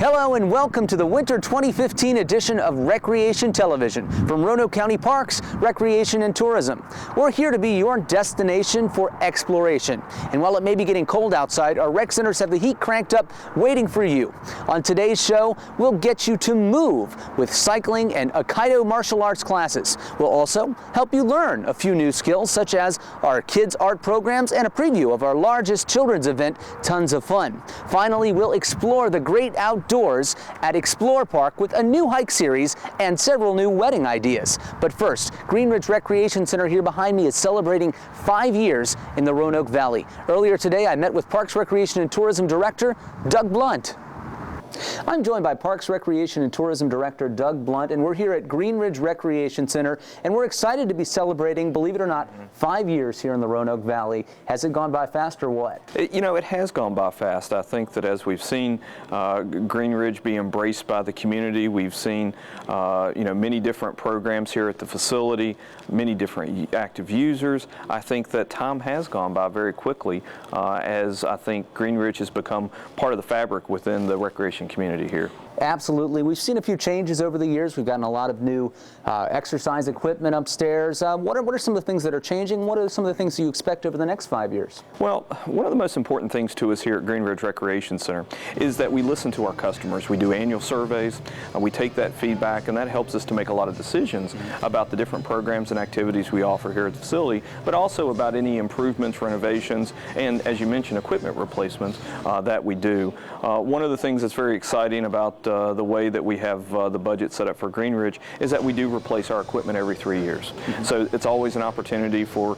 Hello and welcome to the Winter 2015 edition of Recreation Television from Roanoke County Parks, Recreation and Tourism. We're here to be your destination for exploration. And while it may be getting cold outside, our rec centers have the heat cranked up waiting for you. On today's show, we'll get you to move with cycling and Aikido martial arts classes. We'll also help you learn a few new skills such as our kids art programs and a preview of our largest children's event, Tons of Fun. Finally, we'll explore the great outdoors at Explore Park with a new hike series and several new wedding ideas. But first, Green Ridge Recreation Center here behind me is celebrating 5 years in the Roanoke Valley. Earlier today, I met with Parks, Recreation and Tourism Director Doug Blunt. I'm joined by Parks, Recreation and Tourism Director Doug Blunt, and we're here at Green Ridge Recreation Center, and we're excited to be celebrating, believe it or not, 5 years here in the Roanoke Valley. Has it gone by fast or what? It has gone by fast. I think that as we've seen Green Ridge be embraced by the community, we've seen many different programs here at the facility, many different active users. I think that time has gone by very quickly as I think Green Ridge has become part of the fabric within the recreation community here. Absolutely. We've seen a few changes over the years. We've gotten a lot of new exercise equipment upstairs. What are some of the things that are changing? What are some of the things you expect over the next 5 years? Well, one of the most important things to us here at Green Ridge Recreation Center is that we listen to our customers. We do annual surveys. We take that feedback, and that helps us to make a lot of decisions about the different programs and activities we offer here at the facility, but also about any improvements, renovations, and as you mentioned, equipment replacements that we do. One of the things that's very exciting about the way that we have the budget set up for Green Ridge is that we do replace our equipment every 3 years. So it's always an opportunity for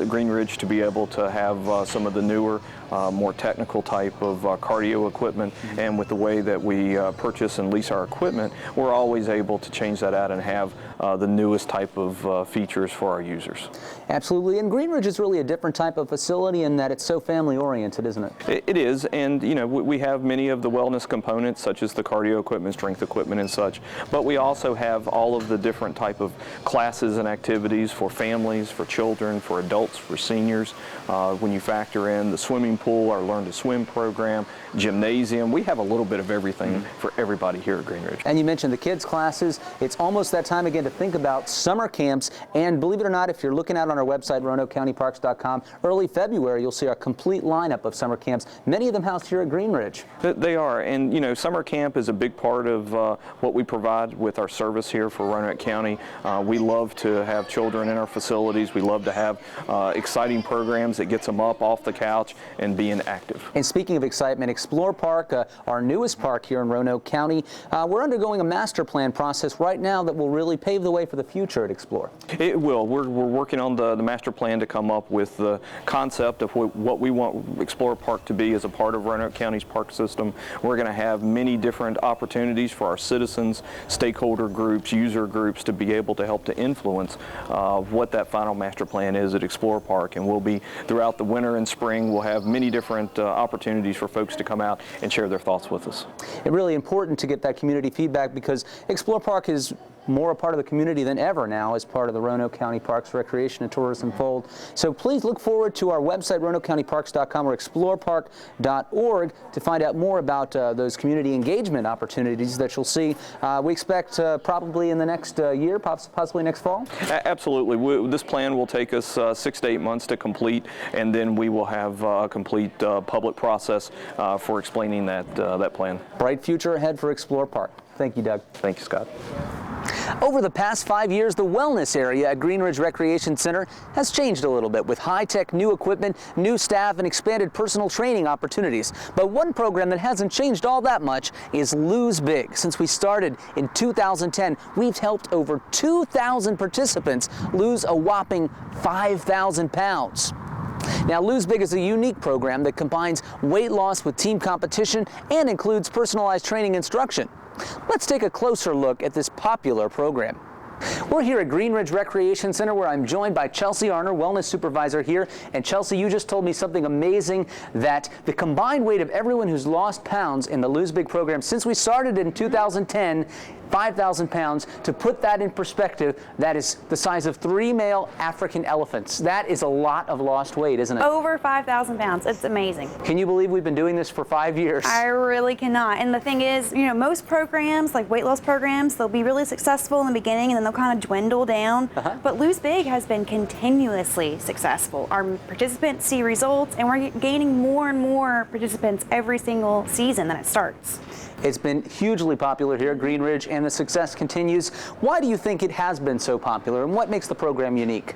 Green Ridge to be able to have some of the newer, more technical type of cardio equipment, and with the way that we purchase and lease our equipment, we're always able to change that out and have the newest type of features for our users. Absolutely, and Green Ridge is really a different type of facility in that it's so family oriented, isn't it? It is, and we have many of the wellness components such as the cardio equipment, strength equipment and such, but we also have all of the different type of classes and activities for families, for children, for adults, for seniors. When you factor in the swimming pool, our Learn to Swim program, gymnasium, we have a little bit of everything for everybody here at Green Ridge. And you mentioned the kids classes. It's almost that time again to think about summer camps, and believe it or not, if you're looking out on our website, RoanokeCountyParks.com, early February you'll see our complete lineup of summer camps, many of them housed here at Green Ridge. They are, and summer camp is a big part of what we provide with our service here for Roanoke County. We love to have children in our facilities. We love to have exciting programs that gets them up off the couch and being active. And speaking of excitement, Explore Park, our newest park here in Roanoke County, we're undergoing a master plan process right now that will really pave the way for the future at Explore. It will. We're working on the master plan to come up with the concept of what we want Explore Park to be as a part of Roanoke County's park system. We're going to have many different opportunities for our citizens, stakeholder groups, user groups to be able to help to influence what that final master plan is at Explore Park. And we'll be, throughout the winter and spring, we'll have many different opportunities for folks to come out and share their thoughts with us. It's really important to get that community feedback because Explore Park is more a part of the community than ever now as part of the Roanoke County Parks, Recreation and Tourism fold. So please look forward to our website, RoanokeCountyParks.com or ExplorePark.org to find out more about those community engagement opportunities that you'll see. We expect probably in the next year, possibly next fall? Absolutely. This plan will take us 6 to 8 months to complete, and then we will have a complete public process for explaining that plan. Bright future ahead for Explore Park. Thank you, Doug. Thank you, Scott. Over the past 5 years, the wellness area at Green Ridge Recreation Center has changed a little bit with high-tech new equipment, new staff, and expanded personal training opportunities. But one program that hasn't changed all that much is Lose Big. Since we started in 2010, we've helped over 2,000 participants lose a whopping 5,000 pounds. Now, Lose Big is a unique program that combines weight loss with team competition and includes personalized training instruction. Let's take a closer look at this popular program. We're here at Green Ridge Recreation Center where I'm joined by Chelsea Arner, Wellness Supervisor here. And Chelsea, you just told me something amazing, that the combined weight of everyone who's lost pounds in the Lose Big program since we started in 2010, 5,000 pounds. To put that in perspective, that is the size of 3 male African elephants. That is a lot of lost weight, isn't it? Over 5,000 pounds. It's amazing. Can you believe we've been doing this for 5 years? I really cannot. And the thing is, you know, most programs, like weight loss programs, they'll be really successful in the beginning and then they'll kind of dwindle down. But Lose Big has been continuously successful. Our participants see results, and we're gaining more and more participants every single season that it starts. It's been hugely popular here at Green Ridge, and the success continues. Why do you think it has been so popular, and what makes the program unique?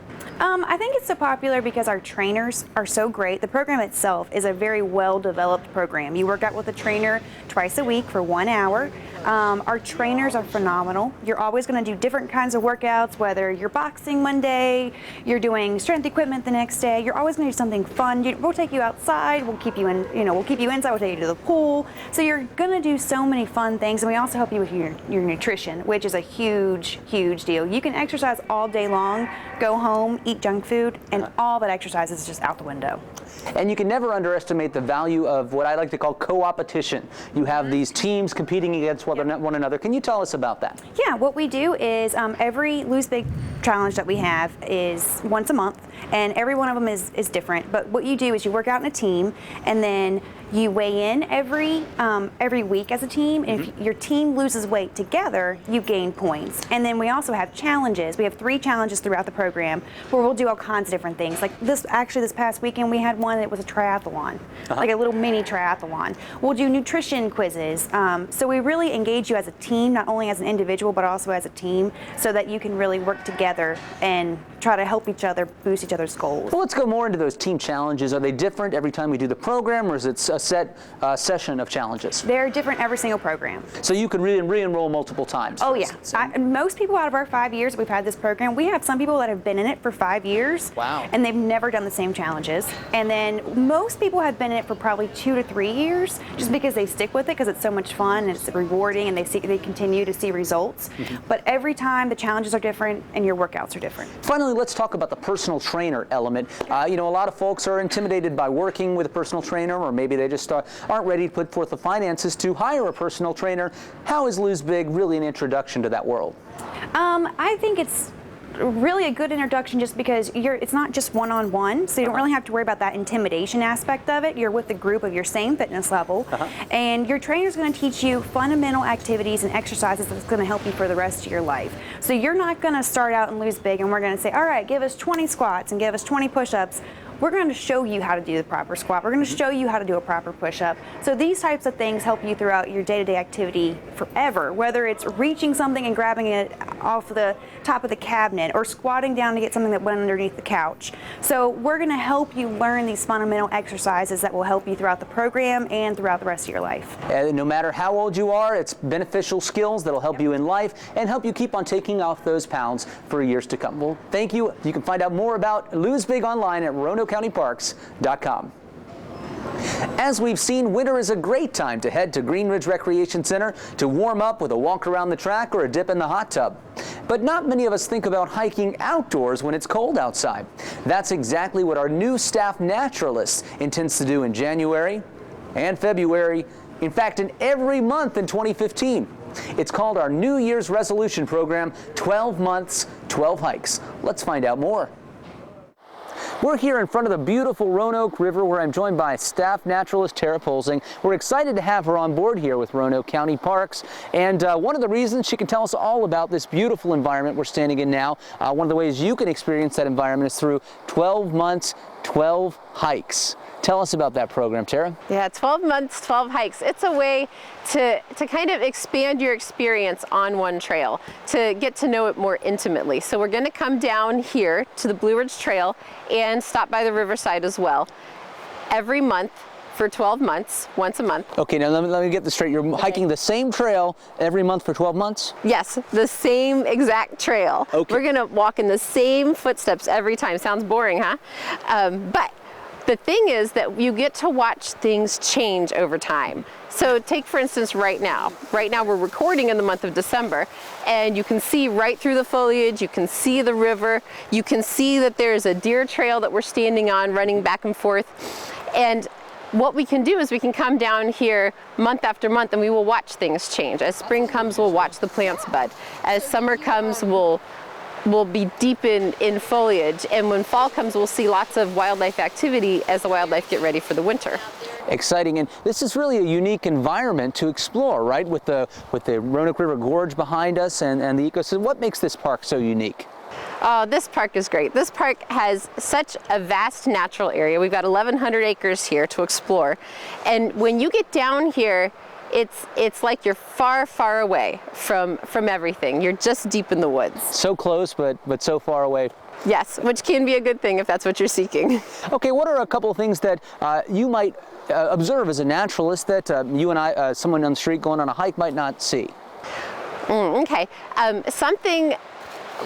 I think it's so popular because our trainers are so great. The program itself is a very well-developed program. You work out with a trainer twice a week for 1 hour. Our trainers are phenomenal. You're always going to do different kinds of workouts, whether you're boxing one day, you're doing strength equipment the next day. You're always going to do something fun. We'll take you outside. We'll keep you in. We'll keep you inside. We'll take you to the pool. So you're going to do so many fun things, and we also help you with your nutrition, which is a huge, huge deal. You can exercise all day long, go home, eat junk food, and all that exercise is just out the window. And you can never underestimate the value of what I like to call co-opetition. You have these teams competing against one another. Can you tell us about that? Yeah, what we do is every Lose Big challenge that we have is once a month, and every one of them is different. But what you do is you work out in a team, and then you weigh in every week as a team. And if your team loses weight together, you gain points. And then we also have challenges. We have 3 challenges throughout the program where we'll do all kinds of different things. Like this past weekend we had one that was a triathlon, like a little mini triathlon. We'll do nutrition quizzes. So we really engage you as a team, not only as an individual, but also as a team, so that you can really work together and try to help each other boost each other's goals. Well, let's go more into those team challenges. Are they different every time we do the program, or is it a set session of challenges? They're different every single program. So you can re-enroll multiple times? Oh yeah. Most people out of our 5 years that we've had this program, we have some people that have been in it for 5 years. Wow. And they've never done the same challenges. And then most people have been in it for probably 2 to 3 years, just because they stick with it because it's so much fun and it's rewarding, and they continue to see results. But every time the challenges are different and your workouts are different. Finally, let's talk about the personal trainer element. A lot of folks are intimidated by working with a personal trainer, or maybe they just aren't ready to put forth the finances to hire a personal trainer. How is Lose Big really an introduction to that world? I think it's really a good introduction, just because it's not just one-on-one, so you don't really have to worry about that intimidation aspect of it. You're with a group of your same fitness level, and your trainer's going to teach you fundamental activities and exercises that's going to help you for the rest of your life. So you're not going to start out and Lose Big and we're going to say, all right, give us 20 squats and give us 20 push-ups. We're going to show you how to do the proper squat. We're going to show you how to do a proper push-up. So these types of things help you throughout your day-to-day activity forever, whether it's reaching something and grabbing it off the top of the cabinet, or squatting down to get something that went underneath the couch. So we're going to help you learn these fundamental exercises that will help you throughout the program and throughout the rest of your life. No matter how old you are, it's beneficial skills that'll help you in life and help you keep on taking off those pounds for years to come. Well, thank you. You can find out more about Lose Big online at RoanokeCountyParks.com. As we've seen, winter is a great time to head to Green Ridge Recreation Center to warm up with a walk around the track or a dip in the hot tub. But not many of us think about hiking outdoors when it's cold outside. That's exactly what our new staff naturalist intends to do in January and February, in fact, in every month in 2015. It's called our New Year's Resolution Program, 12 Months, 12 Hikes. Let's find out more. We're here in front of the beautiful Roanoke River, where I'm joined by staff naturalist Tara Polsing. We're excited to have her on board here with Roanoke County Parks, and one of the reasons she can tell us all about this beautiful environment we're standing in now. One of the ways you can experience that environment is through 12 months, 12 hikes. Tell us about that program, Tara. Yeah, 12 months, 12 hikes. It's a way to kind of expand your experience on one trail, to get to know it more intimately. So we're going to come down here to the Blue Ridge Trail and stop by the riverside as well. Every month for 12 months, once a month. Okay, now let me get this straight. You're hiking the same trail every month for 12 months? Yes, the same exact trail. Okay. We're going to walk in the same footsteps every time. Sounds boring, huh? But the thing is that you get to watch things change over time. So take, for instance, right now. Right now we're recording in the month of December, and you can see right through the foliage, you can see the river, you can see that there's a deer trail that we're standing on, running back and forth. And what we can do is we can come down here month after month and we will watch things change. As spring comes, we'll watch the plants bud. As summer comes, we'll be deep in foliage. And when fall comes, we'll see lots of wildlife activity as the wildlife get ready for the winter. Exciting, and this is really a unique environment to explore, right? With the Roanoke River Gorge behind us and the ecosystem. What makes this park so unique? Oh, this park is great. This park has such a vast natural area. We've got 1,100 acres here to explore. And when you get down here, it's like you're far, far away from everything. You're just deep in the woods. So close, but so far away. Yes, which can be a good thing if that's what you're seeking. Okay, what are a couple of things that you might observe as a naturalist that you and I, someone on the street going on a hike, might not see? Okay,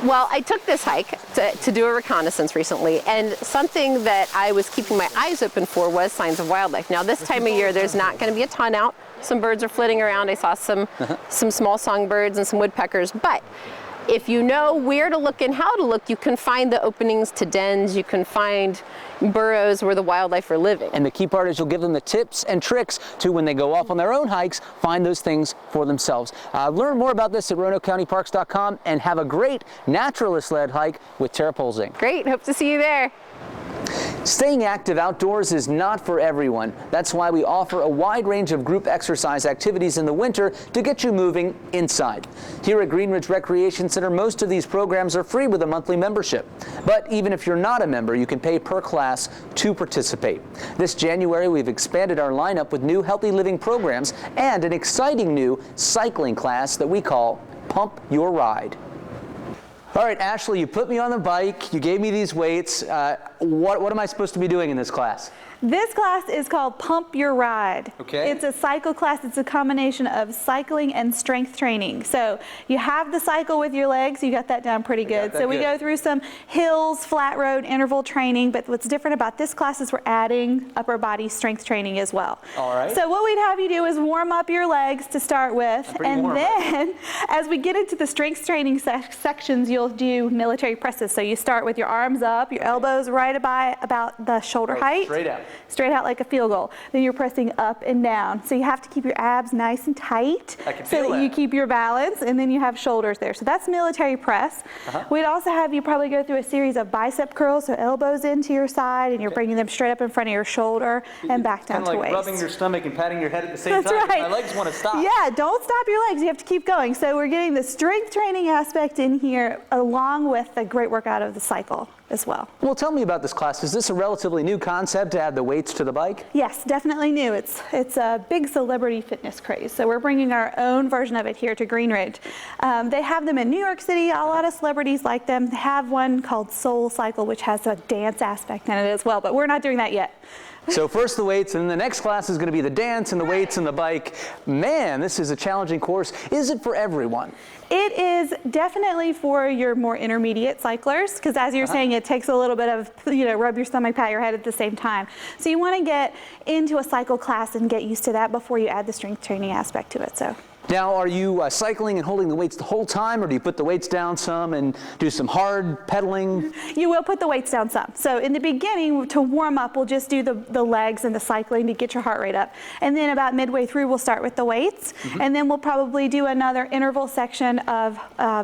well, I took this hike to do a reconnaissance recently, and something that I was keeping my eyes open for was signs of wildlife. Now, this time of year, there's not going to be a ton out. Some birds are flitting around. I saw some small songbirds and some woodpeckers, but if you know where to look and how to look, you can find the openings to dens, you can find burrows where the wildlife are living. And the key part is you'll give them the tips and tricks to, when they go off on their own hikes, find those things for themselves. Learn more about this at RoanokeCountyParks.com and have a great naturalist-led hike with Tara Polzing. Great, hope to see you there. Staying active outdoors is not for everyone. That's why we offer a wide range of group exercise activities in the winter to get you moving inside. Here at Green Ridge Recreation Center, most of these programs are free with a monthly membership. But even if you're not a member, you can pay per class to participate. This January, we've expanded our lineup with new healthy living programs and an exciting new cycling class that we call Pump Your Ride. All right, Ashley, you put me on the bike, you gave me these weights. What am I supposed to be doing in this class? This class is called Pump Your Ride. Okay. It's a cycle class. It's a combination of cycling and strength training. So you have the cycle with your legs. You got that down pretty good. So we go through some hills, flat road, interval training. But what's different about this class is we're adding upper body strength training as well. All right. So what we'd have you do is warm up your legs to start with. And then as we get into the strength training sections, you'll do military presses. So you start with your arms up, your elbows right about the shoulder height. Straight out. Straight out like a field goal. Then you're pressing up and down. So you have to keep your abs nice and tight so that you keep your balance, and then you have shoulders there. So that's military press. We'd also have you probably go through a series of bicep curls, so elbows into your side, and you're bringing them straight up in front of your shoulder and back down to waist. Kind of like rubbing your stomach and patting your head at the same time. That's right. My legs want to stop. Yeah, don't stop your legs. You have to keep going. So we're getting the strength training aspect in here along with the great workout of the cycle as well. Well, tell me about this class. Is this a relatively new concept to add the weights to the bike? Yes, definitely new. It's a big celebrity fitness craze. So we're bringing our own version of it here to Green Ridge. They have them in New York City. A lot of celebrities like them. They have one called Soul Cycle, which has a dance aspect in it as well, but we're not doing that yet. So first the weights, and then the next class is going to be the dance and the weights and the bike. Man, this is a challenging course. Is it for everyone? It is definitely for your more intermediate cyclers, because as you're saying, it takes a little bit of, rub your stomach, pat your head at the same time. So you want to get into a cycle class and get used to that before you add the strength training aspect to it. So. Now, are you cycling and holding the weights the whole time, or do you put the weights down some and do some hard pedaling? You will put the weights down some. So in the beginning, to warm up, we'll just do the legs and the cycling to get your heart rate up. And then about midway through, we'll start with the weights. And then we'll probably do another interval section of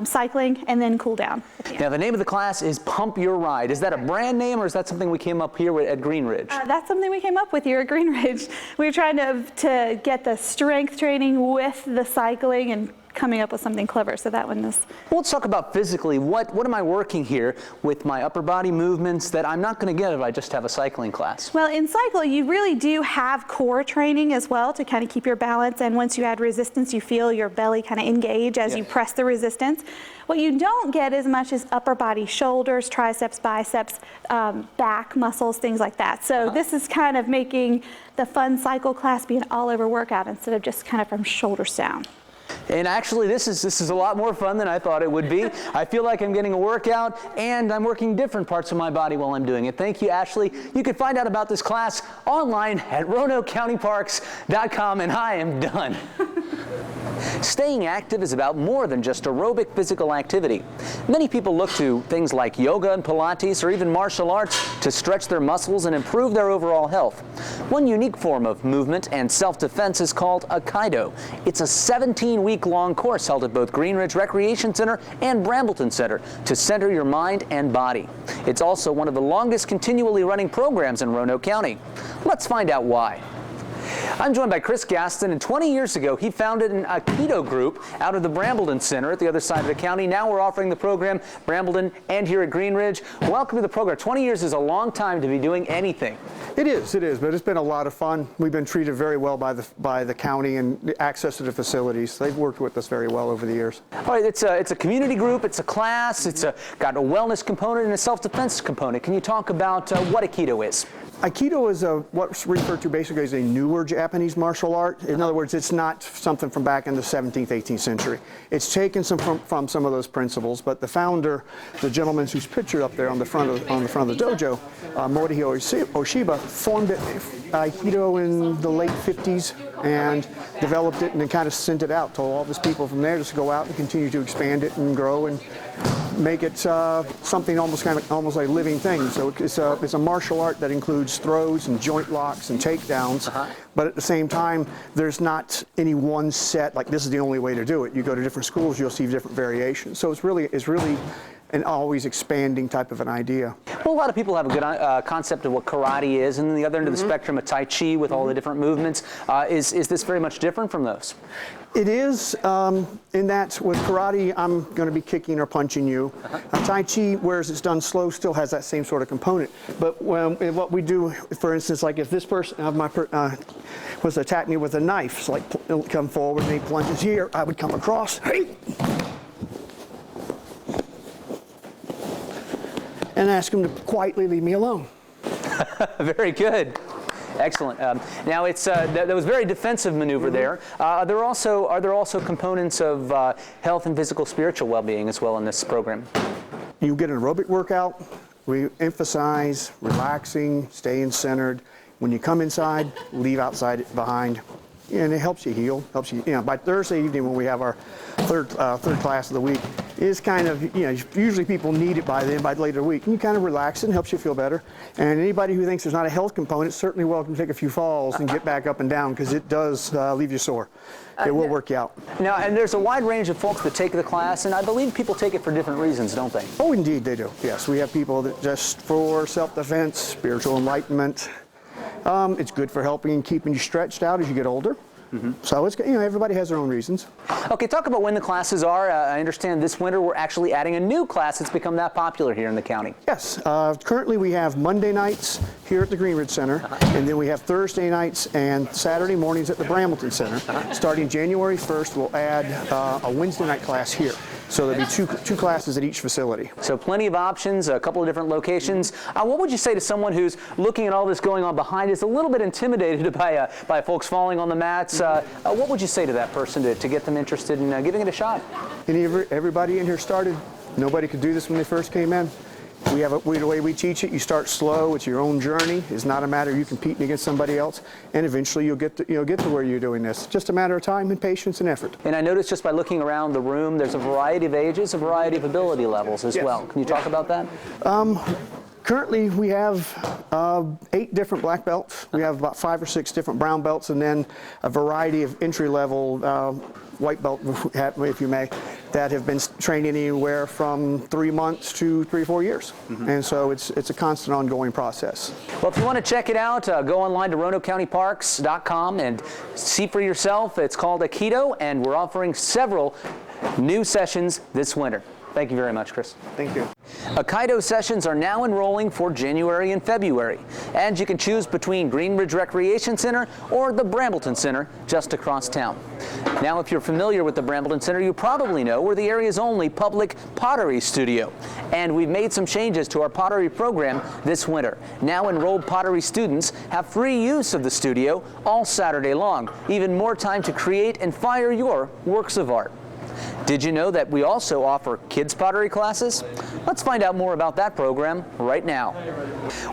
cycling and then cool down. Now, the name of the class is Pump Your Ride. Is that a brand name, or is that something we came up here at Green Ridge? That's something we came up with here at Green Ridge. We were trying to get the strength training with the cycling and coming up with something clever. So that one is. Well, let's talk about physically. What am I working here with my upper body movements that I'm not going to get if I just have a cycling class? Well, in cycle, you really do have core training as well to kind of keep your balance. And once you add resistance, you feel your belly kind of engage as you press the resistance. What you don't get as much is upper body, shoulders, triceps, biceps, back muscles, things like that. So this is kind of making the fun cycle class be an all-over workout instead of just kind of from shoulders down. And actually, this is a lot more fun than I thought it would be. I feel like I'm getting a workout, and I'm working different parts of my body while I'm doing it. Thank you, Ashley. You can find out about this class online at RoanokeCountyParks.com, and I am done. Staying active is about more than just aerobic physical activity. Many people look to things like yoga and Pilates or even martial arts to stretch their muscles and improve their overall health. One unique form of movement and self-defense is called Aikido. It's a 17-week-long course held at both Green Ridge Recreation Center and Brambleton Center to center your mind and body. It's also one of the longest continually running programs in Roanoke County. Let's find out why. I'm joined by Chris Gaston, and 20 years ago he founded an Aikido group out of the Brambleton Center at the other side of the county. Now we're offering the program Brambleton and here at Green Ridge. Welcome to the program. 20 years is a long time to be doing anything. It is, but it's been a lot of fun. We've been treated very well by the county and the access to the facilities. They've worked with us very well over the years. All right, it's a community group, it's a class, it's got a wellness component and a self-defense component. Can you talk about what Aikido is? Aikido is what's referred to basically as a newer Japanese martial art. In other words, it's not something from back in the 17th, 18th century. It's taken from some of those principles, but the founder, the gentleman who's pictured up there on the front of the dojo, Morihei Oshiba, formed it, Aikido in the late 50s and developed it and then kind of sent it out, told all of his people from there just to go out and continue to expand it and grow and make it something almost like a living thing. So it's a martial art that includes throws and joint locks and takedowns, but at the same time, there's not any one set, like this is the only way to do it. You go to different schools, you'll see different variations. So it's really an always expanding type of an idea. Well, a lot of people have a good concept of what karate is, and then the other end of the spectrum, a Tai Chi with all the different movements. Is this very much different from those? It is, in that with karate, I'm going to be kicking or punching you. Tai Chi, whereas it's done slow, still has that same sort of component. But what we do, for instance, like if this person was to attack me with a knife, so like come forward and he plunges here, I would come across, and ask him to quietly leave me alone. Very good. Excellent. Now that was a very defensive maneuver there. Are there also components of health and physical, spiritual well-being as well in this program? You get an aerobic workout. We emphasize relaxing, staying centered. When you come inside, leave outside behind. And it helps you heal, by Thursday evening when we have our third class of the week, is kind of, usually people need it by later week. And you kind of relax it and helps you feel better. And anybody who thinks there's not a health component is certainly welcome to take a few falls and get back up and down, because it does leave you sore. It will work you out. Now, and there's a wide range of folks that take the class, and I believe people take it for different reasons, don't they? Oh, indeed they do. Yes, we have people that just for self-defense, spiritual enlightenment. It's good for helping and keeping you stretched out as you get older. So it's, everybody has their own reasons. Okay, talk about when the classes are. I understand this winter we're actually adding a new class that's become that popular here in the county. Yes, currently we have Monday nights here at the Green Ridge Center, and then we have Thursday nights and Saturday mornings at the Brambleton Center. Starting January 1st, we'll add a Wednesday night class here. So there'll be two classes at each facility. So plenty of options, a couple of different locations. What would you say to someone who's looking at all this going on behind, is a little bit intimidated by folks falling on the mats? What would you say to that person to get them interested in giving it a shot? Everybody in here started. Nobody could do this when they first came in. The way we teach it, you start slow. It's your own journey. It's not a matter of you competing against somebody else, and eventually you'll get to where you're doing this. It's just a matter of time and patience and effort. And I noticed just by looking around the room, there's a variety of ages, a variety of ability levels as well. Can you talk about that? Currently, we have 8 different black belts. We have about 5 or 6 different brown belts, and then a variety of entry-level white belt, if you may, that have been training anywhere from 3 months to 3 or 4 years. And so it's a constant ongoing process. Well, if you want to check it out, go online to RoanokeCountyParks.com and see for yourself. It's called Aikido, and we're offering several new sessions this winter. Thank you very much, Chris. Thank you. Aikido sessions are now enrolling for January and February, and you can choose between Green Ridge Recreation Center or the Brambleton Center just across town. Now, if you're familiar with the Brambleton Center, you probably know we're the area's only public pottery studio, and we've made some changes to our pottery program this winter. Now enrolled pottery students have free use of the studio all Saturday long, even more time to create and fire your works of art. Did you know that we also offer kids pottery classes? Let's find out more about that program right now.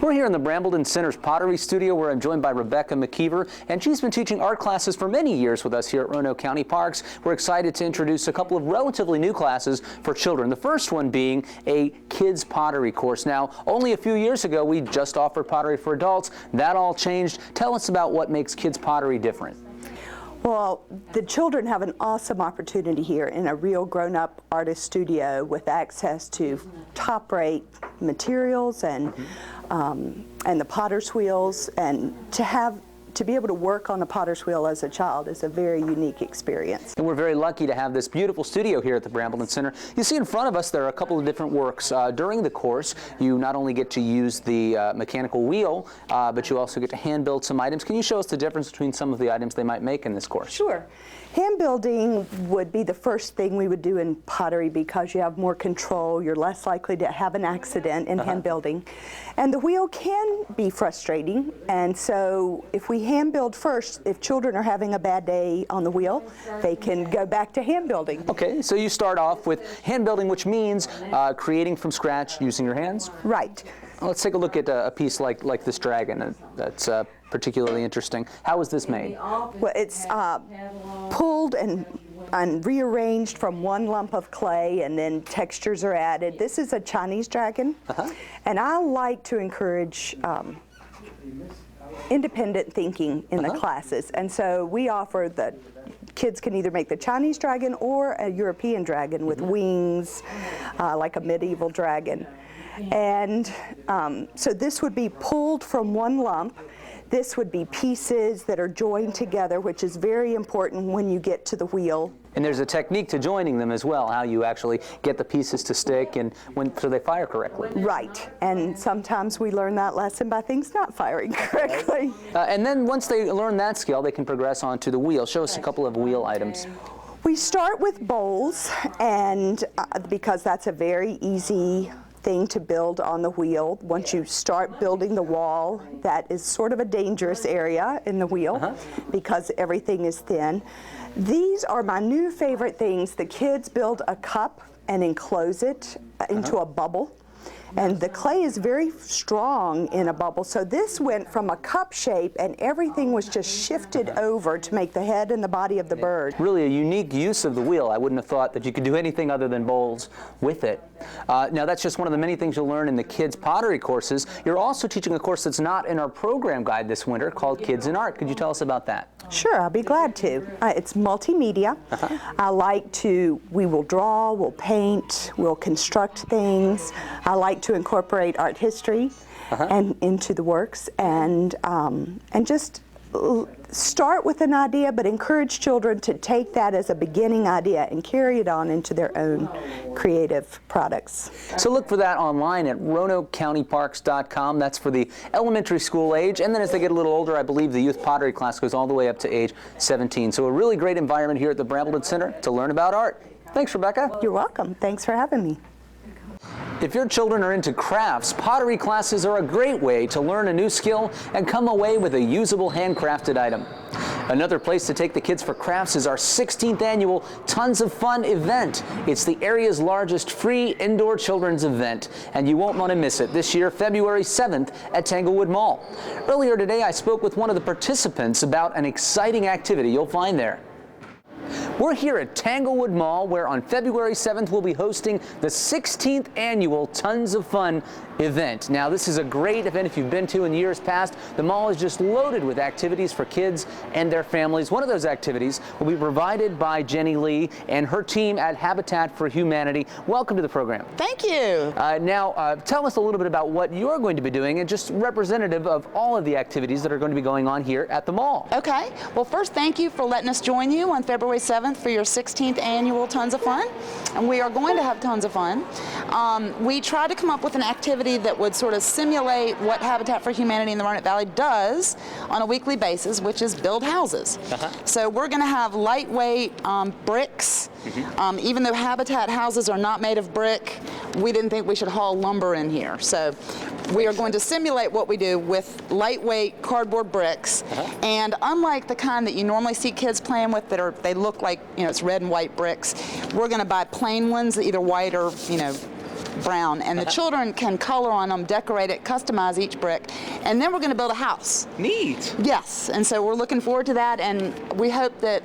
We're here in the Brambleton Center's Pottery Studio where I'm joined by Rebecca McKeever, and she's been teaching art classes for many years with us here at Roanoke County Parks. We're excited to introduce a couple of relatively new classes for children. The first one being a kids pottery course. Now, only a few years ago we just offered pottery for adults. That all changed. Tell us about what makes kids pottery different. Well, the children have an awesome opportunity here in a real grown-up artist studio with access to top-rate materials and the potter's wheels, and to be able to work on a potter's wheel as a child is a very unique experience. And we're very lucky to have this beautiful studio here at the Brambleton Center. You see in front of us there are a couple of different works. During the course, you not only get to use the mechanical wheel, but you also get to hand build some items. Can you show us the difference between some of the items they might make in this course? Sure. Hand building would be the first thing we would do in pottery because you have more control. You're less likely to have an accident in hand building. And the wheel can be frustrating. And so if we hand build first, if children are having a bad day on the wheel, they can go back to hand building. Okay, so you start off with hand building, which means creating from scratch using your hands? Right. Let's take a look at a piece like this dragon. That's particularly interesting. How was this made? Well, it's pulled and rearranged from one lump of clay, and then textures are added. This is a Chinese dragon, and I like to encourage independent thinking in the classes, and so we offer that kids can either make the Chinese dragon or a European dragon with wings, like a medieval dragon. And so this would be pulled from one lump. This would be pieces that are joined together, which is very important when you get to the wheel. And there's a technique to joining them as well, how you actually get the pieces to stick and so they fire correctly. Right, and sometimes we learn that lesson by things not firing correctly. And then once they learn that skill, they can progress on to the wheel. Show us a couple of wheel items. We start with bowls, and because that's a very easy thing to build on the wheel. Once you start building the wall, that is sort of a dangerous area in the wheel because everything is thin. These are my new favorite things. The kids build a cup and enclose it into a bubble. And the clay is very strong in a bubble. So this went from a cup shape and everything was just shifted over to make the head and the body of the bird. Really a unique use of the wheel. I wouldn't have thought that you could do anything other than bowls with it. Now that's just one of the many things you'll learn in the kids pottery courses. You're also teaching a course that's not in our program guide this winter called Kids in Art. Could you tell us about that? Sure, I'll be glad to. It's multimedia. We will draw, we'll paint, we'll construct things. I like to incorporate art history and into the works, and just start with an idea, but encourage children to take that as a beginning idea and carry it on into their own creative products. So look for that online at RoanokeCountyParks.com. That's for the elementary school age, and then as they get a little older, I believe the youth pottery class goes all the way up to age 17. So a really great environment here at the Brambleton Center to learn about art. Thanks, Rebecca. You're welcome. Thanks for having me. If your children are into crafts, pottery classes are a great way to learn a new skill and come away with a usable handcrafted item. Another place to take the kids for crafts is our 16th annual Tons of Fun event. It's the area's largest free indoor children's event, and you won't want to miss it this year, February 7th at Tanglewood Mall. Earlier today, I spoke with one of the participants about an exciting activity you'll find there. We're here at Tanglewood Mall, where on February 7th we'll be hosting the 16th annual Tons of Fun event. Now, this is a great event if you've been to in years past. The mall is just loaded with activities for kids and their families. One of those activities will be provided by Jenny Lee and her team at Habitat for Humanity. Welcome to the program. Thank you. Now, tell us a little bit about what you're going to be doing and just representative of all of the activities that are going to be going on here at the mall. Okay. Well, first, thank you for letting us join you on February 7th for your 16th annual Tons of Fun. And we are going to have tons of fun. We try to come up with an activity that would sort of simulate what Habitat for Humanity in the Roanoke Valley does on a weekly basis, which is build houses. So we're going to have lightweight bricks. Even though Habitat houses are not made of brick, we didn't think we should haul lumber in here. So we are going to simulate what we do with lightweight cardboard bricks. And unlike the kind that you normally see kids playing with that they look like, it's red and white bricks, we're going to buy plain ones, either white or, brown, and the children can color on them, decorate it, customize each brick, and then we're going to build a house. Neat. Yes, and so we're looking forward to that, and we hope that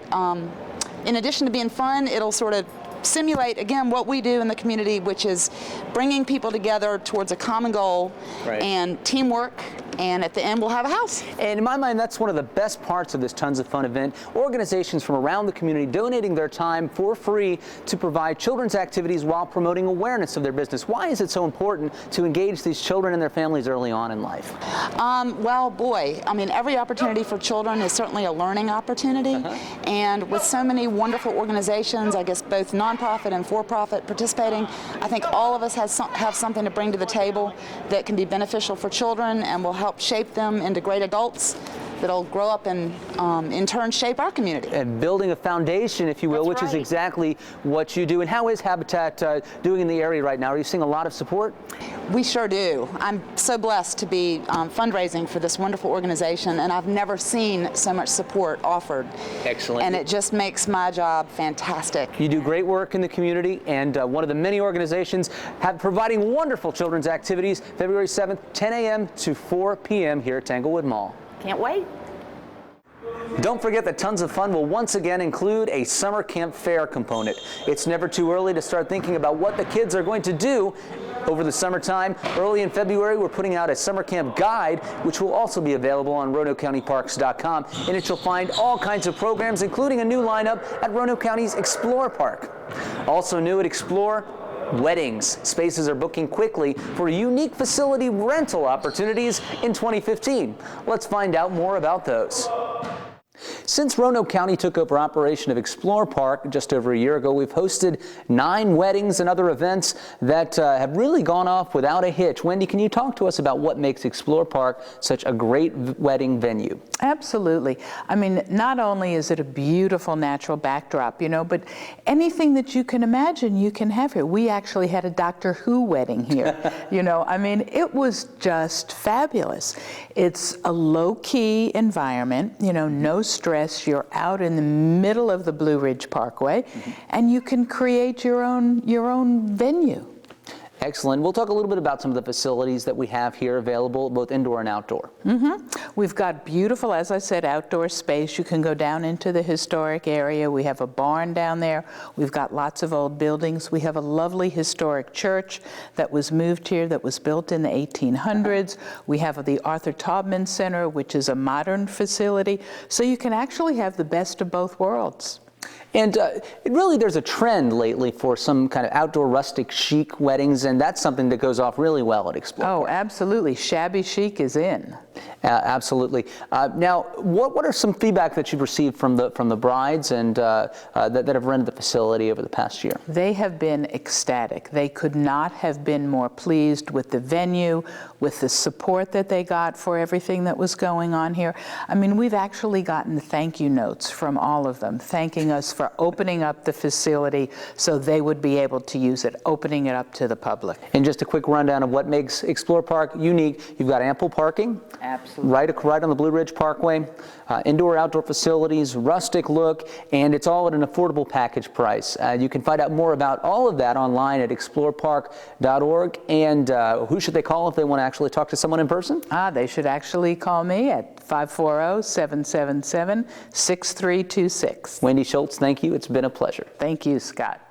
in addition to being fun, it'll sort of simulate, again, what we do in the community, which is bringing people together towards a common goal and teamwork, and at the end we'll have a house. And in my mind, that's one of the best parts of this Tons of Fun event. Organizations from around the community donating their time for free to provide children's activities while promoting awareness of their business. Why is it so important to engage these children and their families early on in life? Well, boy, I mean, every opportunity for children is certainly a learning opportunity, and with so many wonderful organizations, I guess both nonprofit and for-profit participating, I think all of us have something to bring to the table that can be beneficial for children and will help shape them into great adults that'll grow up and in turn shape our community. And building a foundation, if you will, which is exactly what you do. And how is Habitat doing in the area right now? Are you seeing a lot of support? We sure do. I'm so blessed to be fundraising for this wonderful organization, and I've never seen so much support offered. Excellent. And it just makes my job fantastic. You do great work in the community, and one of the many organizations providing wonderful children's activities February 7th, 10 a.m. to 4 p.m. here at Tanglewood Mall. Can't wait. Don't forget that Tons of Fun will once again include a summer camp fair component. It's never too early to start thinking about what the kids are going to do over the summertime. Early in February, we're putting out a summer camp guide, which will also be available on RoanokeCountyParks.com. In it, you'll find all kinds of programs, including a new lineup at Roanoke County's Explore Park. Also new at Explore, weddings. Spaces are booking quickly for unique facility rental opportunities in 2015. Let's find out more about those. Since Roanoke County took over operation of Explore Park just over a year ago, we've hosted 9 weddings and other events that have really gone off without a hitch. Wendy, can you talk to us about what makes Explore Park such a great wedding venue? Absolutely. I mean, not only is it a beautiful natural backdrop, you know, but anything that you can imagine you can have here. We actually had a Doctor Who wedding here. You know, I mean, it was just fabulous. It's a low-key environment, you know, no stress. You're out in the middle of the Blue Ridge Parkway, and you can create your own venue. Excellent. We'll talk a little bit about some of the facilities that we have here available, both indoor and outdoor. We've got beautiful, as I said, outdoor space. You can go down into the historic area. We have a barn down there. We've got lots of old buildings. We have a lovely historic church that was moved here, that was built in the 1800s. We have the Arthur Taubman Center, which is a modern facility. So you can actually have the best of both worlds. And there's a trend lately for some kind of outdoor rustic chic weddings, and that's something that goes off really well at Explore Park. Oh, absolutely. Shabby chic is in. Absolutely. Now, what are some feedback that you've received from the brides and that have rented the facility over the past year? They have been ecstatic. They could not have been more pleased with the venue, with the support that they got for everything that was going on here. I mean, we've actually gotten thank you notes from all of them, thanking us for opening up the facility so they would be able to use it, opening it up to the public. And just a quick rundown of what makes Explore Park unique. You've got ample parking. Absolutely. Right on the Blue Ridge Parkway. Indoor, outdoor facilities, rustic look, and it's all at an affordable package price. You can find out more about all of that online at explorepark.org. And who should they call if they want to actually talk to someone in person? They should actually call me at 540-777-6326. Wendy Schultz, thank you. It's been a pleasure. Thank you, Scott.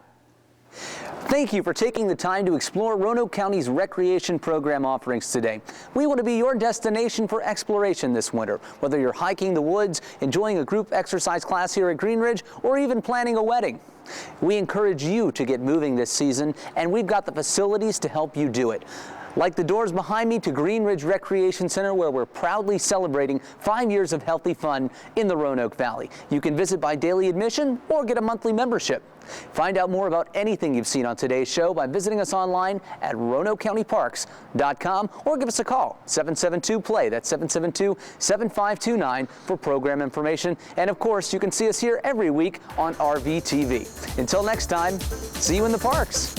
Thank you for taking the time to explore Roanoke County's recreation program offerings today. We want to be your destination for exploration this winter, whether you're hiking the woods, enjoying a group exercise class here at Green Ridge, or even planning a wedding. We encourage you to get moving this season, and we've got the facilities to help you do it. Like the doors behind me to Green Ridge Recreation Center, where we're proudly celebrating 5 years of healthy fun in the Roanoke Valley. You can visit by daily admission or get a monthly membership. Find out more about anything you've seen on today's show by visiting us online at RoanokeCountyParks.com or give us a call, 772-PLAY. That's 772-7529 for program information. And of course, you can see us here every week on RVTV. Until next time, see you in the parks.